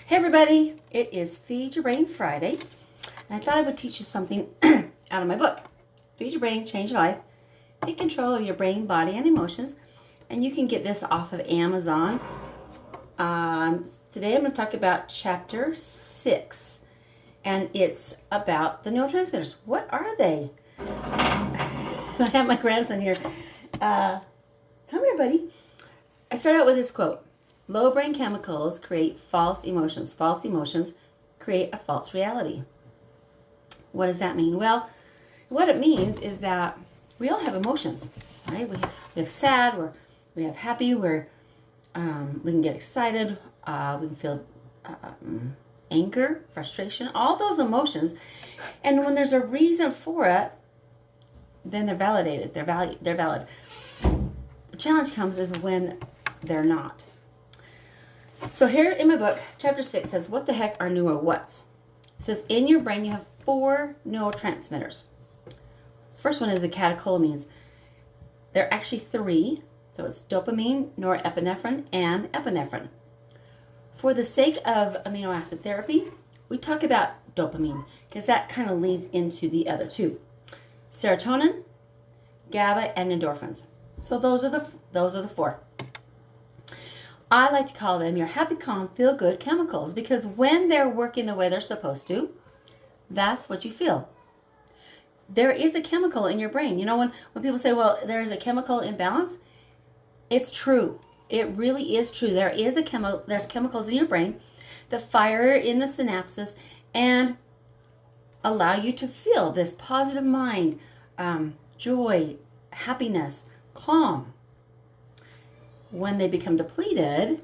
Hey everybody, it is Feed Your Brain Friday, and I thought I would teach you something out of my book, Feed Your Brain, Change Your Life, Take Control of Your Brain, Body, and Emotions, and you can get this off of Amazon. Today I'm going to talk about Chapter 6, and it's about the neurotransmitters. What are they? I have my grandson here. Come here, buddy. I start out with this quote. Low brain chemicals create false emotions. False emotions create a false reality. What does that mean? Well, what it means is that we all have emotions, right? We have sad, we have happy, we can get excited, we can feel anger, frustration, all those emotions. And when there's a reason for it, then they're validated, they're valid. The challenge comes is when they're not. So here in my book, Chapter 6 says, what the heck are neuro what's? It says, in your brain you have 4 neurotransmitters. First one is the catecholamines. There are actually 3. So it's dopamine, norepinephrine, and epinephrine. For the sake of amino acid therapy, we talk about dopamine because that kind of leads into the other 2. Serotonin, GABA, and endorphins. So those are the 4. I like to call them your happy, calm, feel-good chemicals because when they're working the way they're supposed to, that's what you feel. There is a chemical in your brain. You know, when people say, well, there is a chemical imbalance, it's true. It really is true. There's chemicals in your brain that fire in the synapses and allow you to feel this positive mind, joy, happiness, calm. When they become depleted,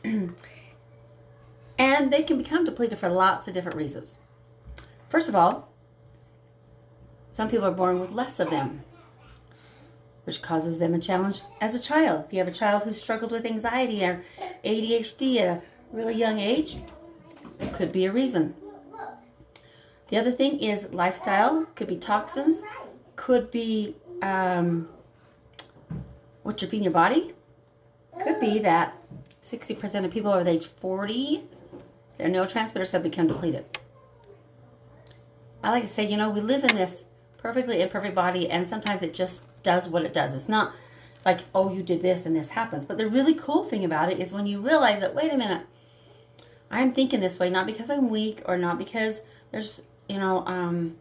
and they can become depleted for lots of different reasons. First of all, some people are born with less of them, which causes them a challenge as a child. If you have a child who struggled with anxiety or ADHD at a really young age, it could be a reason. The other thing is lifestyle. Could be toxins, could be what you're feeding your body. Could be that 60% of people over the age 40, their neurotransmitters have become depleted. I like to say, you know, we live in this perfectly imperfect body, and sometimes it just does what it does. It's not like, oh, you did this and this happens. But the really cool thing about it is when you realize that, wait a minute, I'm thinking this way, not because I'm weak or not because there's, you know,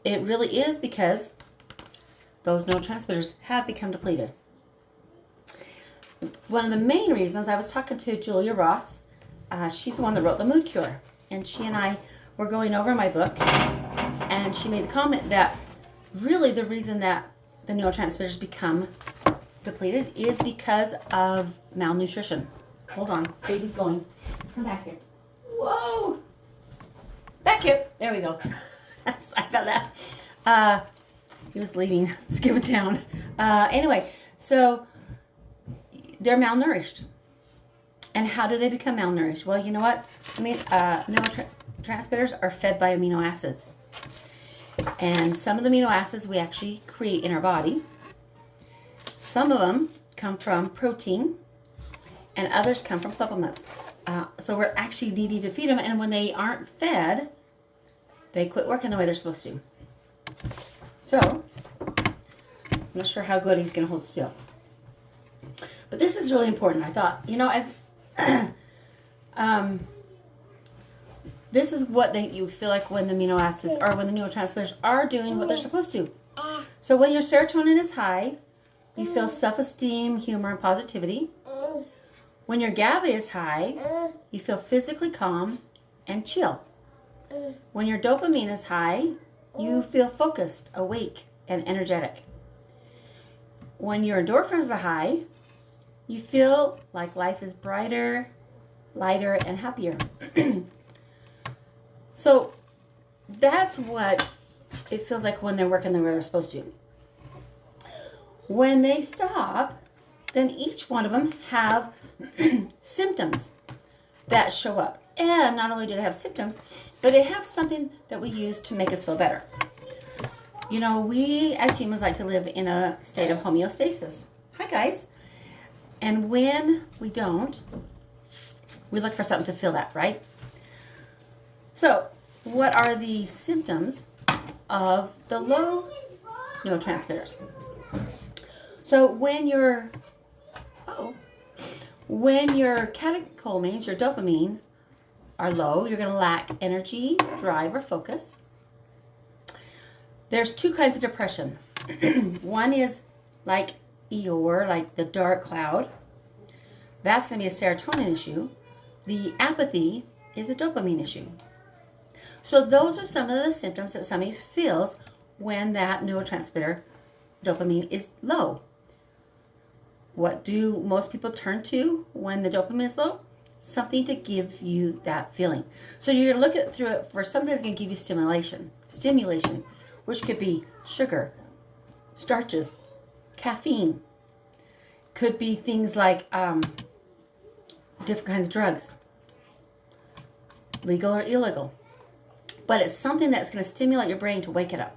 it really is because those neurotransmitters have become depleted. One of the main reasons, I was talking to Julia Ross, she's the one that wrote The Mood Cure, and she and I were going over my book, and she made the comment that really the reason that the neurotransmitters become depleted is because of malnutrition. Hold on, baby's going. Come back here. Whoa! Back here. There we go. Sorry about that. He was leaving, skipping town. Anyway, so they're malnourished. And how do they become malnourished? Well, you know what? I mean, neurotransmitters are fed by amino acids. And some of the amino acids we actually create in our body. Some of them come from protein, and others come from supplements. So we're actually needing to feed them, and when they aren't fed, they quit working the way they're supposed to. So, I'm not sure how good he's going to hold still. But this is really important. I thought, you know, as this is what you feel like when the amino acids or when the neurotransmitters are doing what they're supposed to. So when your serotonin is high, you feel self-esteem, humor, and positivity. When your GABA is high, you feel physically calm and chill. When your dopamine is high, you feel focused, awake, and energetic. When your endorphins are high, you feel like life is brighter, lighter, and happier. So that's what it feels like when they're working the way they're supposed to. When they stop, then each one of them have symptoms that show up. And not only do they have symptoms, but they have something that we use to make us feel better. You know, we as humans like to live in a state of homeostasis. Hi guys. And when we don't, We look for something to fill that, right? So, what are the symptoms of the low neurotransmitters? So when your catecholamines, your dopamine, are low, you're going to lack energy, drive, or focus. There's two kinds of depression. One is like Eeyore, like the dark cloud. That's going to be a serotonin issue. The apathy is a dopamine issue. So those are some of the symptoms that somebody feels when that neurotransmitter dopamine is low. What do most people turn to when the dopamine is low? Something to give you that feeling. So you're going to look through it for something that's going to give you stimulation, which could be sugar, starches, caffeine. Could be things like different kinds of drugs, legal or illegal. But it's something that's going to stimulate your brain to wake it up.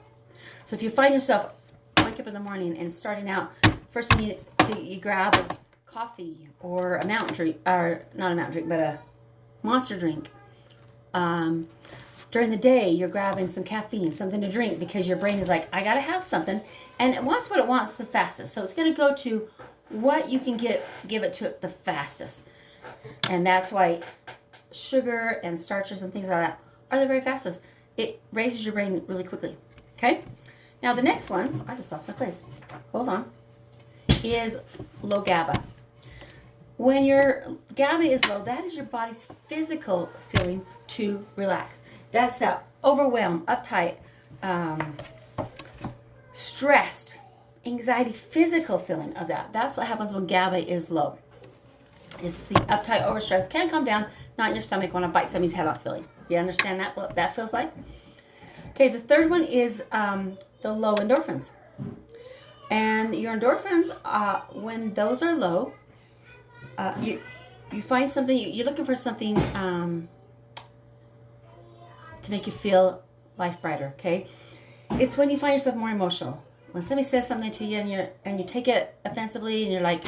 So if you find yourself wake up in the morning and starting out, first thing you grab is coffee or a mountain drink, or not a mountain drink, but a monster drink. During the day, you're grabbing some caffeine, something to drink, because your brain is like, I gotta have something, and it wants what it wants the fastest. So it's gonna go to what you can give it to it the fastest, and that's why sugar and starches and things like that are the very fastest. It raises your brain really quickly. Okay. Now the next one, I just lost my place. Hold on. Is low GABA. When your GABA is low, that is your body's physical feeling to relax. That's that overwhelmed, uptight, stressed, anxiety, physical feeling of that. That's what happens when GABA is low. It's the uptight, overstressed, can't calm down, not in your stomach, want to bite somebody's head off feeling. You understand that, what that feels like? Okay, the third one is the low endorphins. And your endorphins, when those are low, you find something, you're looking for something to make you feel life brighter, okay? It's when you find yourself more emotional. When somebody says something to you and you take it offensively and you're like,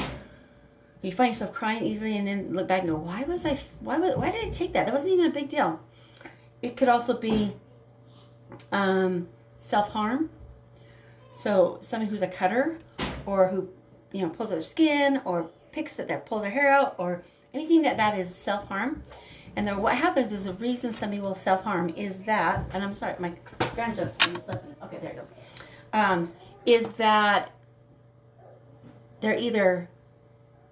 you find yourself crying easily, and then look back and go, why did I take that? That wasn't even a big deal. It could also be self-harm. So somebody who's a cutter, or who pulls out their skin, or pulls their hair out, or anything that is self-harm. And then what happens is, the reason somebody will self-harm is that, and I'm sorry, my grandchild okay, there it goes, is that they're either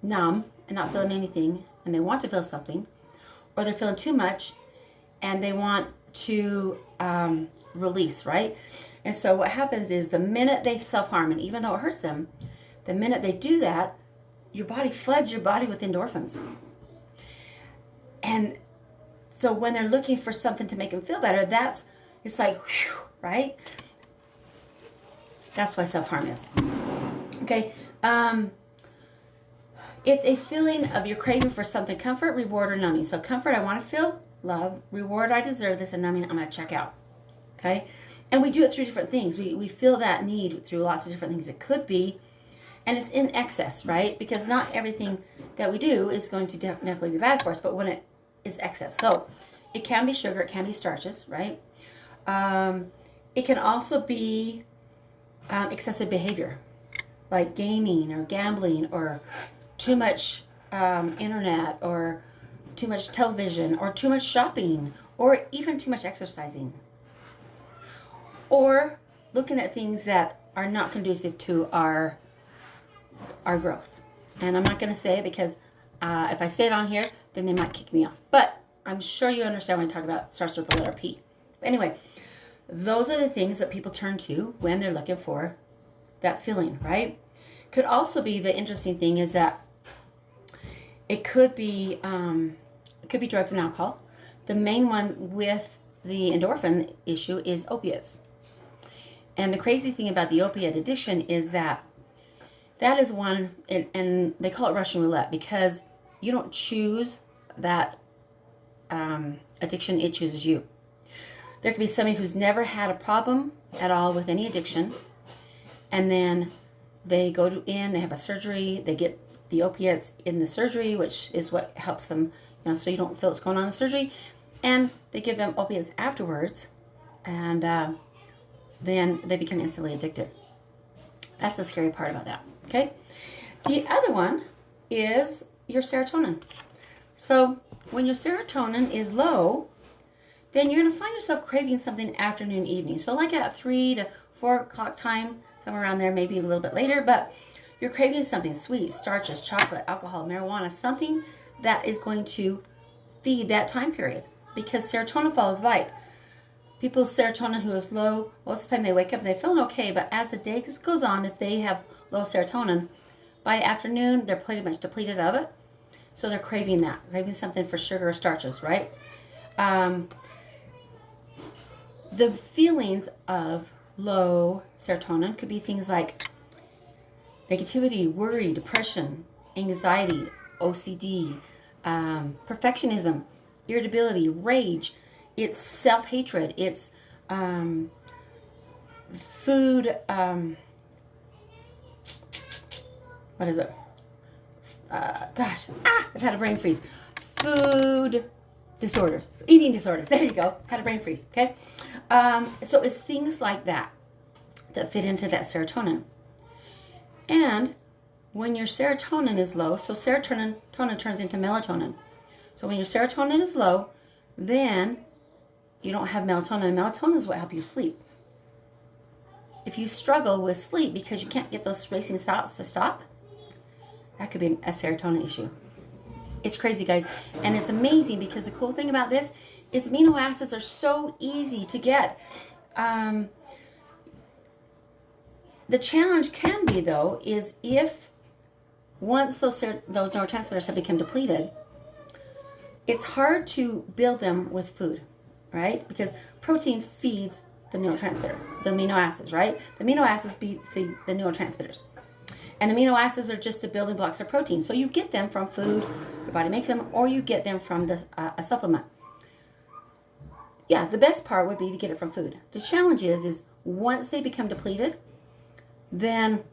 numb and not feeling anything, and they want to feel something, or they're feeling too much and they want to release, right? And so what happens is, the minute they self-harm, and even though it hurts them, the minute they do that, your body floods your body with endorphins. And so when they're looking for something to make them feel better, it's like, whew, right? That's why self-harm is. Okay. It's a feeling of your craving for something, comfort, reward, or numbing. So comfort, I want to feel love. Reward, I deserve this. And numbing, I'm going to check out. Okay. And we do it through different things. We feel that need through lots of different things. It could be, and it's in excess, right? Because not everything that we do is going to definitely be bad for us, but when it is excess. So it can be sugar, it can be starches, right? It can also be excessive behavior, like gaming or gambling, or too much internet, or too much television, or too much shopping, or even too much exercising. Or looking at things that are not conducive to our growth. And I'm not going to say it, because if I say it on here, then they might kick me off. But I'm sure you understand when I talk about, starts with the letter P. Anyway, those are the things that people turn to when they're looking for that feeling, right? Could also be, the interesting thing is that it could be drugs and alcohol. The main one with the endorphin issue is opiates. And the crazy thing about the opiate addiction is that is one, and they call it Russian roulette, because you don't choose that addiction, it chooses you. There could be somebody who's never had a problem at all with any addiction, and then they go in, they have a surgery, they get the opiates in the surgery, which is what helps them, so you don't feel what's going on in the surgery. And they give them opiates afterwards, and then they become instantly addicted. That's the scary part about that, okay? The other one is your serotonin. So when your serotonin is low, then you're going to find yourself craving something afternoon, evening. So like at 3 to 4 o'clock time, somewhere around there, maybe a little bit later, but you're craving something sweet, starches, chocolate, alcohol, marijuana, something that is going to feed that time period, because serotonin follows light. People's serotonin who is low, most of the time they wake up and they're feeling okay, but as the day goes on, if they have low serotonin, by afternoon, they're pretty much depleted of it. So they're craving that, craving something for sugar or starches, right? The feelings of low serotonin could be things like negativity, worry, depression, anxiety, OCD, perfectionism, irritability, rage. It's self-hatred. It's food. What is it? I've had a brain freeze. Food disorders, eating disorders. There you go. Had a brain freeze. Okay. So it's things like that that fit into that serotonin. And when your serotonin is low, so serotonin turns into melatonin. So when your serotonin is low, then you don't have melatonin. Melatonin is what helps you sleep. If you struggle with sleep because you can't get those racing thoughts to stop, that could be a serotonin issue. It's crazy, guys. And it's amazing because the cool thing about this is amino acids are so easy to get. The challenge can be, though, is if once those neurotransmitters have become depleted, it's hard to build them with food, right? Because protein feeds the neurotransmitters, the amino acids, right? The amino acids feed the neurotransmitters. And amino acids are just the building blocks of protein. So you get them from food, your body makes them, or you get them from a supplement. Yeah, the best part would be to get it from food. The challenge is once they become depleted, then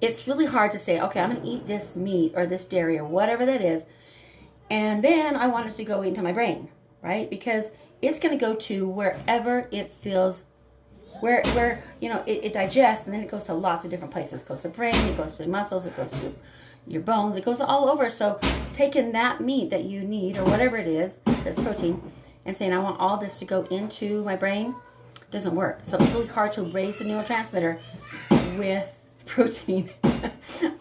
it's really hard to say, okay, I'm going to eat this meat or this dairy or whatever that is, and then I want it to go into my brain, right? Because it's going to go to wherever it feels, where it digests, and then it goes to lots of different places. It goes to brain, it goes to muscles, it goes to your bones, it goes all over. So taking that meat that you need or whatever it is that's protein and saying I want all this to go into my brain doesn't work. So it's really hard to raise a neurotransmitter with protein.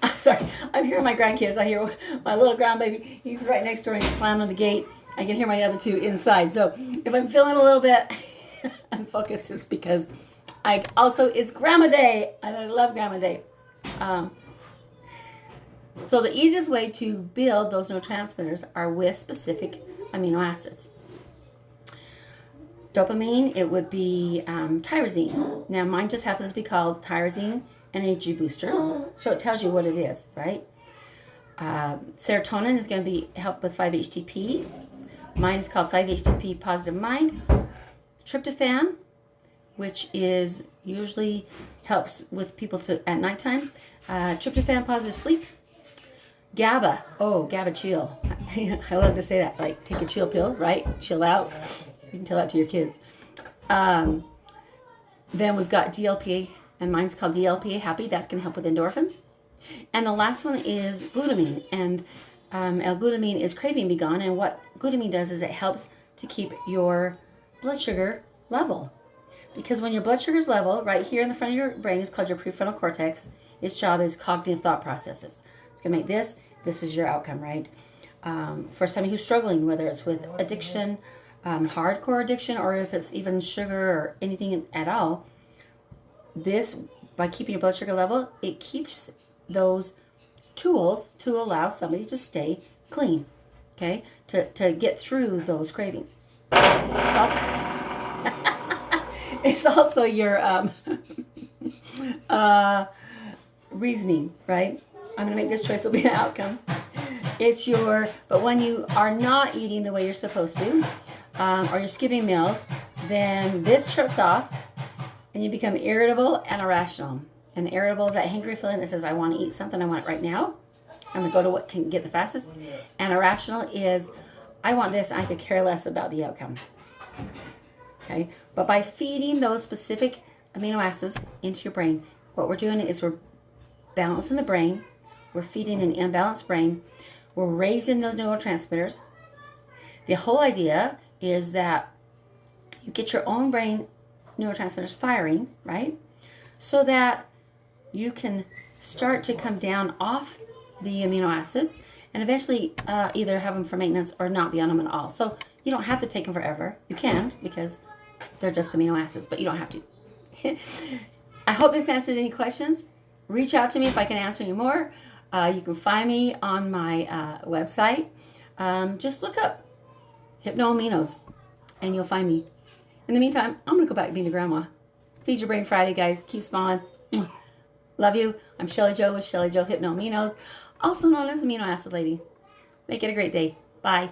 I'm sorry, I'm hearing my grandkids. I hear my little grandbaby. He's right next door and he's slamming the gate. I can hear my other two inside. So if I'm feeling a little bit unfocused, it's because it's Grandma Day, and I love Grandma Day. So the easiest way to build those neurotransmitters are with specific amino acids. Dopamine, it would be tyrosine. Now mine just happens to be called Tyrosine Energy Booster, so it tells you what it is, right? Serotonin is going to be help with 5-HTP. Mine is called 5-HTP Positive Mind. Tryptophan, which is usually helps with people at nighttime. Tryptophan Positive Sleep. GABA, GABA Chill. I love to say that, like take a chill pill, right? Chill out. You can tell that to your kids. Then we've got DLPA, and mine's called LPA HAPPY. That's going to help with endorphins. And the last one is glutamine, and L-Glutamine is craving be gone. And what glutamine does is it helps to keep your blood sugar level. Because when your blood sugar is level, right here in the front of your brain is called your prefrontal cortex. Its job is cognitive thought processes. It's going to make this is your outcome, right? For somebody who's struggling, whether it's with addiction, hardcore addiction, or if it's even sugar or anything at all, this, by keeping your blood sugar level, it keeps those tools to allow somebody to stay clean, okay? To get through those cravings. It's also your reasoning, right? I'm going to make this choice, will be an outcome. But when you are not eating the way you're supposed to, or you're skipping meals, then this shuts off and you become irritable and irrational. And irritable is that hangry feeling that says, I want to eat something, I want it right now. I'm going to go to what can get the fastest. And irrational is, I want this, I could care less about the outcome. Okay? But by feeding those specific amino acids into your brain, what we're doing is we're balancing the brain. We're feeding an imbalanced brain. We're raising those neurotransmitters. The whole idea is that you get your own brain neurotransmitters firing, right? So that you can start to come down off the amino acids and eventually either have them for maintenance or not be on them at all. So you don't have to take them forever. You can, because they're just amino acids, but you don't have to. I hope this answered any questions. Reach out to me if I can answer any more. You can find me on my website. Just look up Hypno-Aminos and you'll find me. In the meantime, I'm going to go back being a grandma. Feed your brain Friday, guys. Keep smiling. Love you. I'm Shelly Jo with Shelly Jo Hypno-Aminos, also known as Amino Acid Lady. Make it a great day. Bye.